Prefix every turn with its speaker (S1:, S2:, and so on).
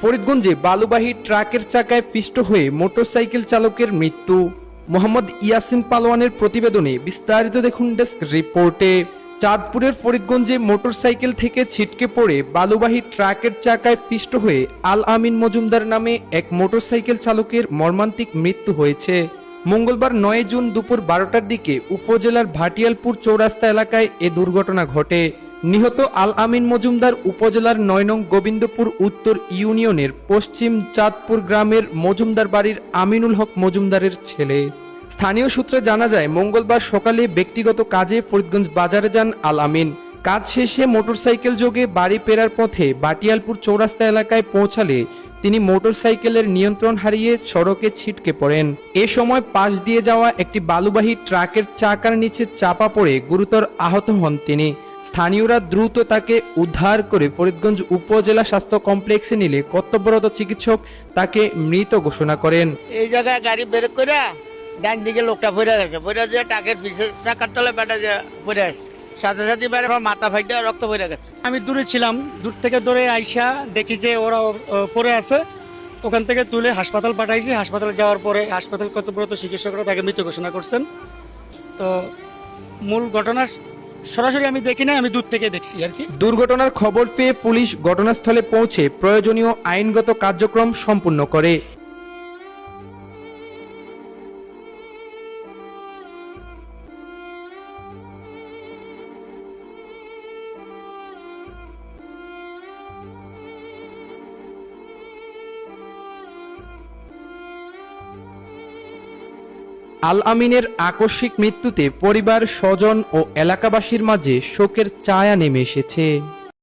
S1: ফরিদগঞ্জে বালুবাহী ট্রাকের চাকায় পিষ্ট হয়ে মোটরসাইকেল চালকের মৃত্যু। মোহাম্মদ ইয়াসিন পালোয়ানের প্রতিবেদনে বিস্তারিত দেখুন ডেস্ক রিপোর্টে। চাঁদপুরের ফরিদগঞ্জে মোটরসাইকেল থেকে ছিটকে পড়ে বালুবাহী ট্রাকের চাকায় পিষ্ট হয়ে আল আমিন মজুমদার নামে এক মোটরসাইকেল চালকের মর্মান্তিক মৃত্যু হয়েছে। মঙ্গলবার ৯ জুন দুপুর ১২টার দিকে উপজেলার ভাটিয়ালপুর চৌরাস্তা এলাকায় এ দুর্ঘটনা ঘটে। নিহত আল আমিন মজুমদার উপজেলার ৯ নং গোবিন্দপুর উত্তর ইউনিয়নের পশ্চিম চাঁদপুর গ্রামের মজুমদার বাড়ির আমিনুল হক মজুমদারের ছেলে। স্থানীয় সূত্রে জানা যায়, মঙ্গলবার সকালে ব্যক্তিগত কাজে ফরিদগঞ্জ বাজারে যান আল আমিন। কাজ শেষে মোটরসাইকেল যোগে বাড়ি ফেরার পথে ভাটিয়ালপুর চৌরাস্তা এলাকায় পৌঁছালে তিনি মোটরসাইকেলের নিয়ন্ত্রণ হারিয়ে সড়কে ছিটকে পড়েন। এ সময় পাশ দিয়ে যাওয়া একটি বালুবাহী ট্রাকের চাকার নিচে চাপা পড়ে গুরুতর আহত হন তিনি। স্থানীয়রা দ্রুত তাকে উদ্ধার করে ফরিদগঞ্জ উপজেলা স্বাস্থ্য কমপ্লেক্সে নিলে কর্তব্যরত চিকিৎসক তাকে মৃত ঘোষণা করেন।
S2: এই জায়গায় গাড়ি বের করে ডান দিকে লোকটা পড়ে গেছে, পড়ে যে টাকের পিছে চাকার তলে বেটা যে পড়ে আছে, সাথে সাথে বাইরে মাথা ফাইটে রক্ত পড়ে গেছে।
S3: আমি দূরে ছিলাম, দূর থেকে দৌড়ে আইসা দেখি যে ওরা পড়ে আছে। ওখান থেকে তুলে হাসপাতাল পাঠাইছি। হাসপাতালে যাওয়ার পরে হাসপাতাল কর্তব্যরত চিকিৎসকরা তাকে মৃত ঘোষণা করছেন। তো মূল ঘটনা সরাসরি আমি দেখি না, আমি দূর থেকে দেখছি আর কি।
S1: দুর্ঘটনার খবর পেয়ে পুলিশ ঘটনাস্থলে পৌঁছে প্রয়োজনীয় আইনগত কার্যক্রম সম্পূর্ণ করে। আল আমিনের আকস্মিক মৃত্যুতে পরিবার, স্বজন ও এলাকাবাসীর মাঝে শোকের ছায়া নেমে এসেছে।